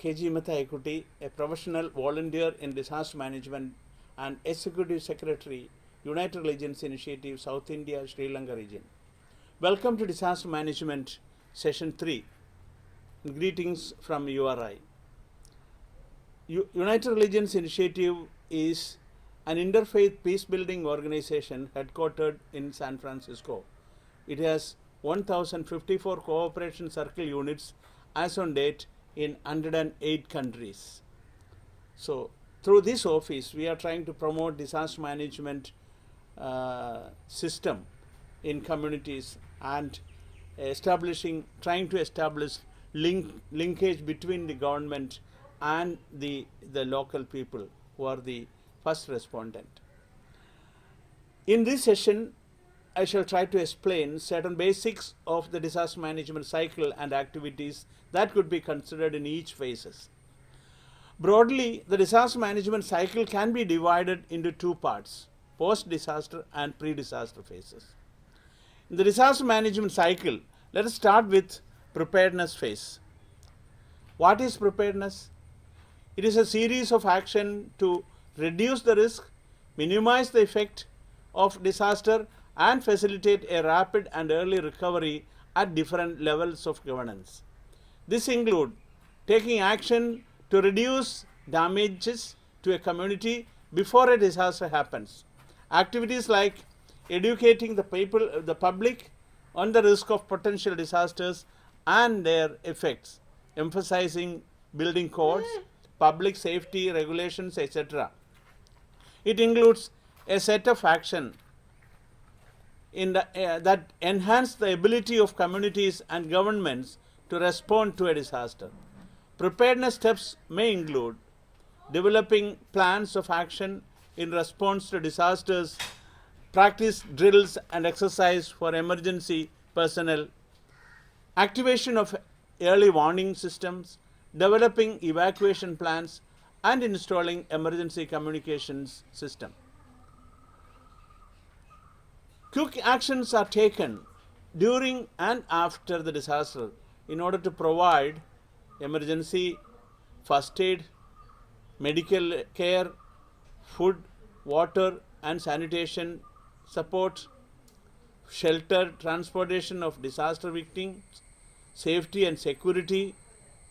KG Mathaikutty, a professional volunteer in disaster management and Executive Secretary, United Religions Initiative, South India, Sri Lanka region. Welcome to Disaster Management Session 3. Greetings from U.R.I. United Religions Initiative is an interfaith peace-building organization headquartered in San Francisco. It has 1,054 cooperation circle units as on date in 108 countries. So, through this office, we are trying to promote disaster management system in communities and trying to establish linkage between the government and the local people who are the first respondent. In this session, I shall try to explain certain basics of the disaster management cycle and activities that could be considered in each phases. Broadly, the disaster management cycle can be divided into two parts, post-disaster and pre-disaster phases. In the disaster management cycle, let us start with preparedness phase. What is preparedness? It is a series of action to reduce the risk, minimize the effect of disaster, and facilitate a rapid and early recovery at different levels of governance. This includes taking action to reduce damages to a community before a disaster happens. Activities like educating the public on the risk of potential disasters and their effects, emphasizing building codes, public safety regulations, etc. It includes a set of action that enhance the ability of communities and governments to respond to a disaster. Preparedness steps may include developing plans of action in response to disasters, practice drills and exercise for emergency personnel, activation of early warning systems, developing evacuation plans, and installing emergency communications system. Quick actions are taken during and after the disaster in order to provide emergency, first aid, medical care, food, water and sanitation support, shelter, transportation of disaster victims, safety and security,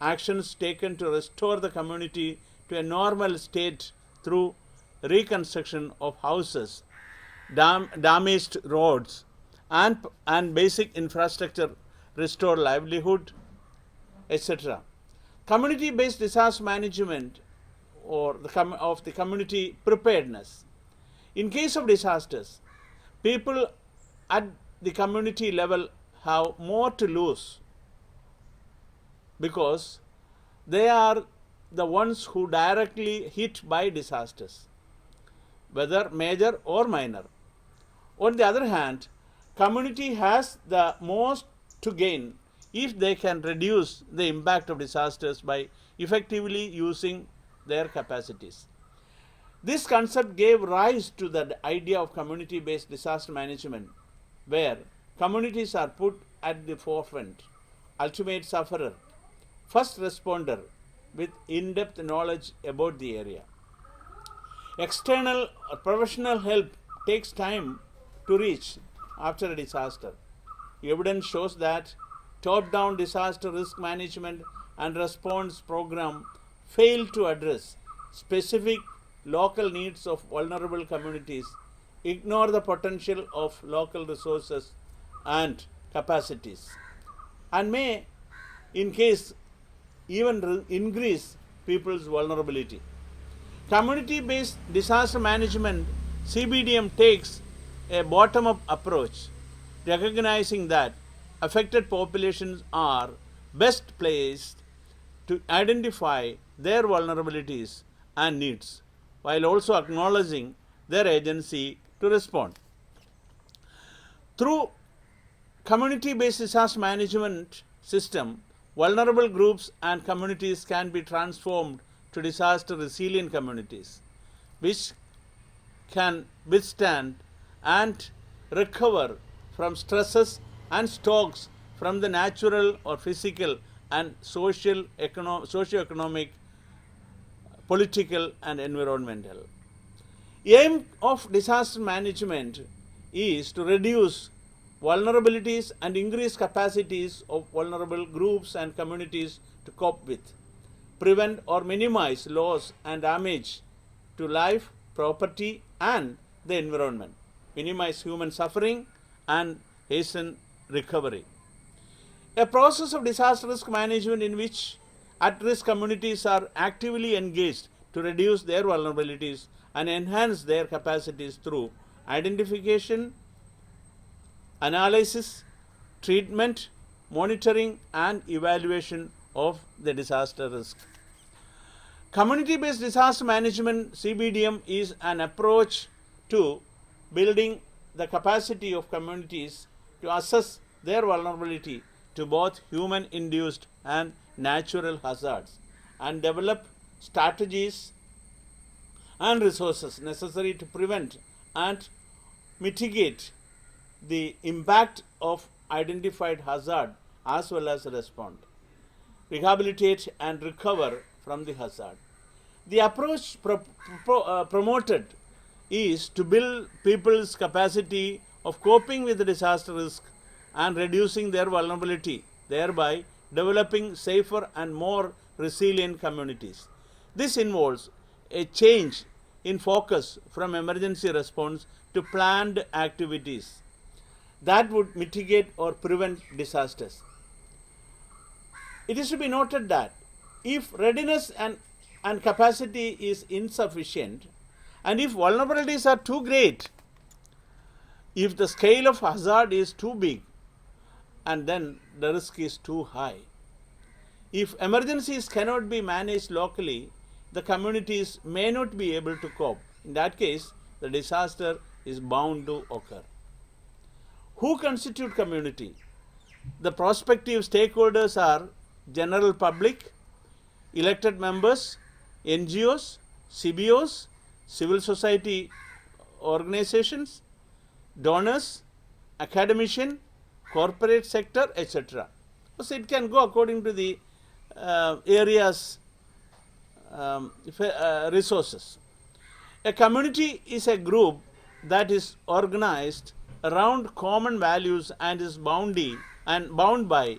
actions taken to restore the community to a normal state through reconstruction of houses, damaged roads, and basic infrastructure, restore livelihood, etc. Community-based disaster management or of the community preparedness. In case of disasters, people at the community level have more to lose because they are the ones who directly hit by disasters, whether major or minor. On the other hand, community has the most to gain if they can reduce the impact of disasters by effectively using their capacities. This concept gave rise to the idea of community-based disaster management, where communities are put at the forefront, ultimate sufferer, first responder with in-depth knowledge about the area. External or professional help takes time to reach after a disaster. Evidence shows that top-down disaster risk management and response program fail to address specific local needs of vulnerable communities, ignore the potential of local resources and capacities, and may, in case, even increase people's vulnerability. Community-based disaster management, CBDM, takes a bottom-up approach, recognizing that affected populations are best placed to identify their vulnerabilities and needs, while also acknowledging their agency to respond. Through community-based disaster management system, vulnerable groups and communities can be transformed to disaster resilient communities, which can withstand and recover from stresses and shocks from the natural or physical and socio-economic, political and environmental. Aim of disaster management is to reduce vulnerabilities and increase capacities of vulnerable groups and communities to cope with, prevent or minimize loss and damage to life, property and the environment, minimize human suffering and hasten recovery. A process of disaster risk management in which at-risk communities are actively engaged to reduce their vulnerabilities and enhance their capacities through identification, analysis, treatment, monitoring and evaluation of the disaster risk. Community-based disaster management (CBDM) is an approach to building the capacity of communities to assess their vulnerability to both human-induced and natural hazards and develop strategies and resources necessary to prevent and mitigate the impact of identified hazard as well as respond, rehabilitate and recover from the hazard. The approach promoted is to build people's capacity of coping with the disaster risk and reducing their vulnerability, thereby developing safer and more resilient communities. This involves a change in focus from emergency response to planned activities that would mitigate or prevent disasters. It is to be noted that if readiness and capacity is insufficient, and if vulnerabilities are too great, if the scale of hazard is too big, and then the risk is too high. If emergencies cannot be managed locally, the communities may not be able to cope. In that case, the disaster is bound to occur. Who constitute community? The prospective stakeholders are general public, elected members, NGOs, CBOs, civil society organizations, donors, academician, corporate sector, etc. So it can go according to the areas resources. A community is a group that is organized around common values and is bound by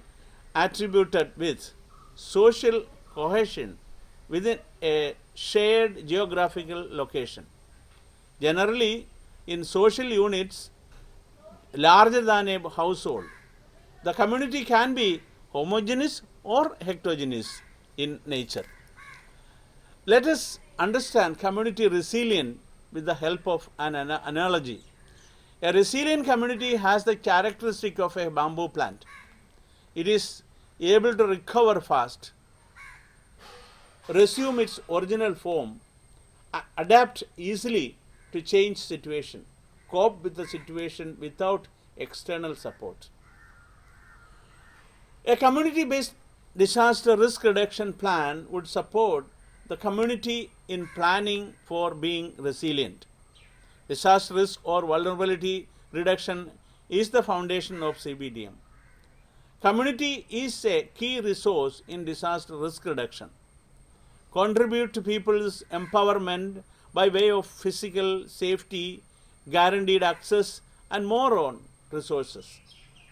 attributed with social cohesion within a shared geographical location. Generally, in social units larger than a household, the community can be homogeneous or heterogeneous in nature. Let us understand community resilient with the help of an analogy. A resilient community has the characteristic of a bamboo plant. It is able to recover fast, resume its original form, adapt easily to change situation, cope with the situation without external support. A community-based disaster risk reduction plan would support the community in planning for being resilient. Disaster risk or vulnerability reduction is the foundation of CBDM. Community is a key resource in disaster risk reduction. Contribute to people's empowerment by way of physical safety, guaranteed access and more on resources.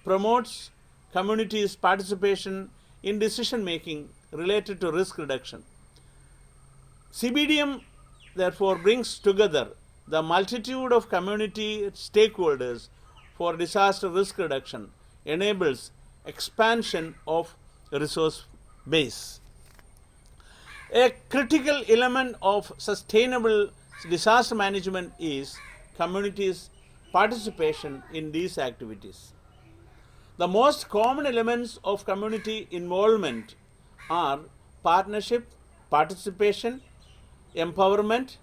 Promotes communities' participation in decision making related to risk reduction. CBDM therefore brings together the multitude of community stakeholders for disaster risk reduction, enables expansion of resource base. A critical element of sustainable disaster management is communities' participation in these activities. The most common elements of community involvement are partnership, participation, empowerment,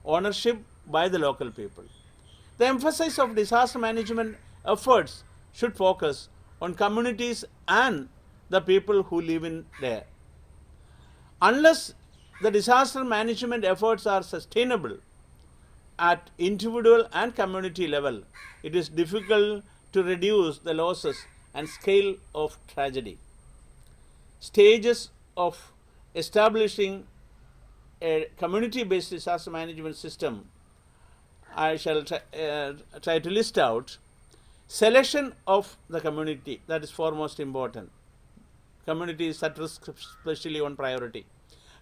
ownership by the local people. The emphasis of disaster management efforts should focus on communities and the people who live in there. Unless the disaster management efforts are sustainable at individual and community level, it is difficult to reduce the losses and scale of tragedy. stages of establishing a community-based disaster management system, I shall try to list out. Selection of the community, that is foremost important. Community is at risk, especially on priority.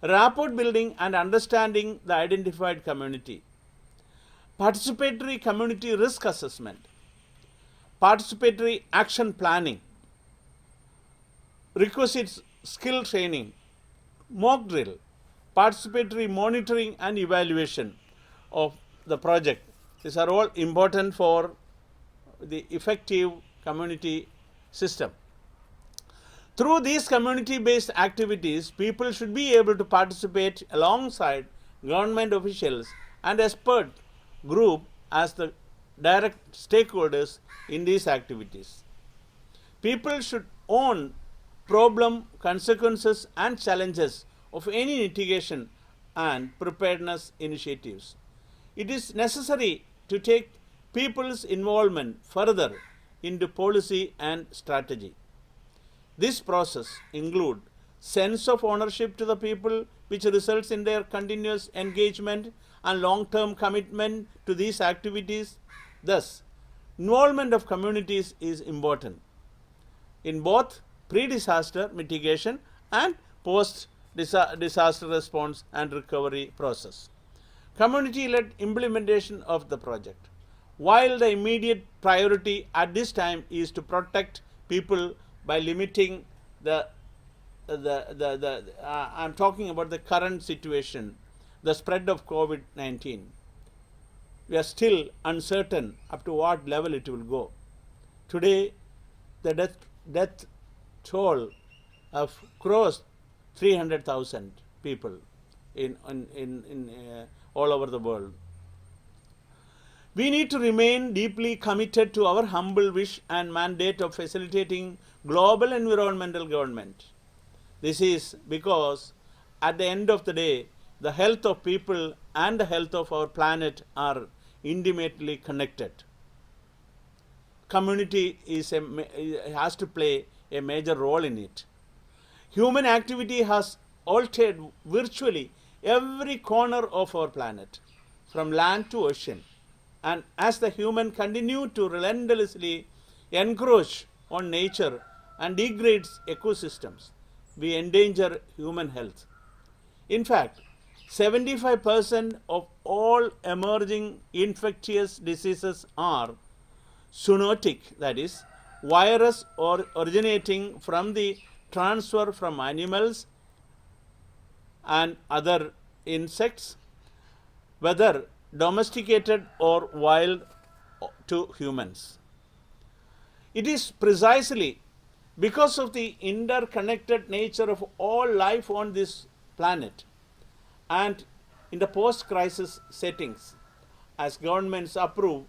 Rapport building and understanding the identified community. Participatory community risk assessment. Participatory action planning. Requisite skill training. Mock drill. Participatory monitoring and evaluation of the project. These are all important for the effective community system. Through these community-based activities, people should be able to participate alongside government officials and expert group as the direct stakeholders in these activities. People should own problem, consequences and challenges of any mitigation and preparedness initiatives. It is necessary to take people's involvement further into policy and strategy. This process includes sense of ownership to the people, which results in their continuous engagement and long-term commitment to these activities. Thus, involvement of communities is important in both pre-disaster mitigation and post-disaster response and recovery process. Community-led implementation of the project. While the immediate priority at this time is to protect people by limiting I'm talking about the current situation, the spread of COVID-19. We are still uncertain up to what level it will go. Today, the death toll have crossed 300,000 people in all over the world. We need to remain deeply committed to our humble wish and mandate of facilitating global environmental government. This is because at the end of the day, the health of people and the health of our planet are intimately connected. Community has to play a major role in it. Human activity has altered virtually every corner of our planet, from land to ocean. And as the human continue to relentlessly encroach on nature and degrades ecosystems, we endanger human health. In fact, 75% of all emerging infectious diseases are zoonotic, that is, virus or originating from the transfer from animals and other insects, whether domesticated or wild, to humans. It is precisely because of the interconnected nature of all life on this planet and in the post-crisis settings, as governments approve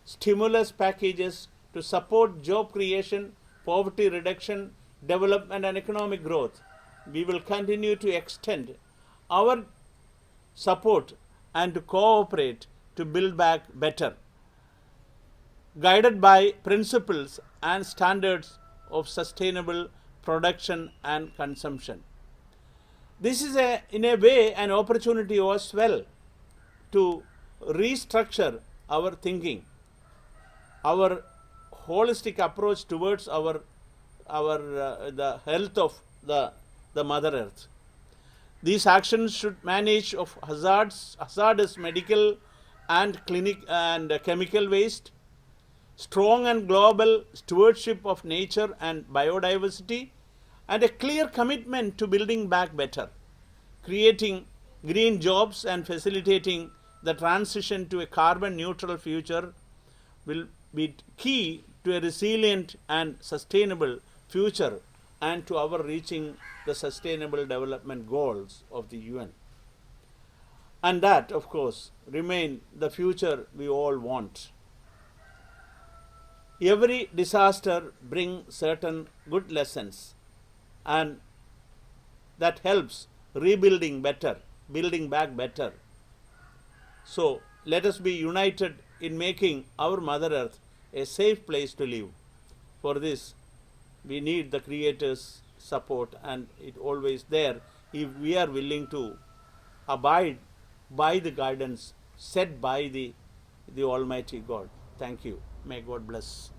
stimulus packages to support job creation, poverty reduction, development and economic growth, we will continue to extend our support and to cooperate to build back better, guided by principles and standards of sustainable production and consumption. This is in a way an opportunity as well to restructure our thinking, our holistic approach towards the health of the Mother Earth. These actions should manage of hazardous medical and chemical waste, strong and global stewardship of nature and biodiversity, and a clear commitment to building back better, creating green jobs and facilitating the transition to a carbon neutral future will be key to a resilient and sustainable future and to our reaching the sustainable development goals of the UN. And that, of course, remain the future we all want. Every disaster brings certain good lessons, and that helps rebuilding better, building back better. So let us be united in making our Mother Earth a safe place to live. For this, we need the Creator's support and it always there if we are willing to abide by the guidance set by the Almighty God. Thank you. May God bless.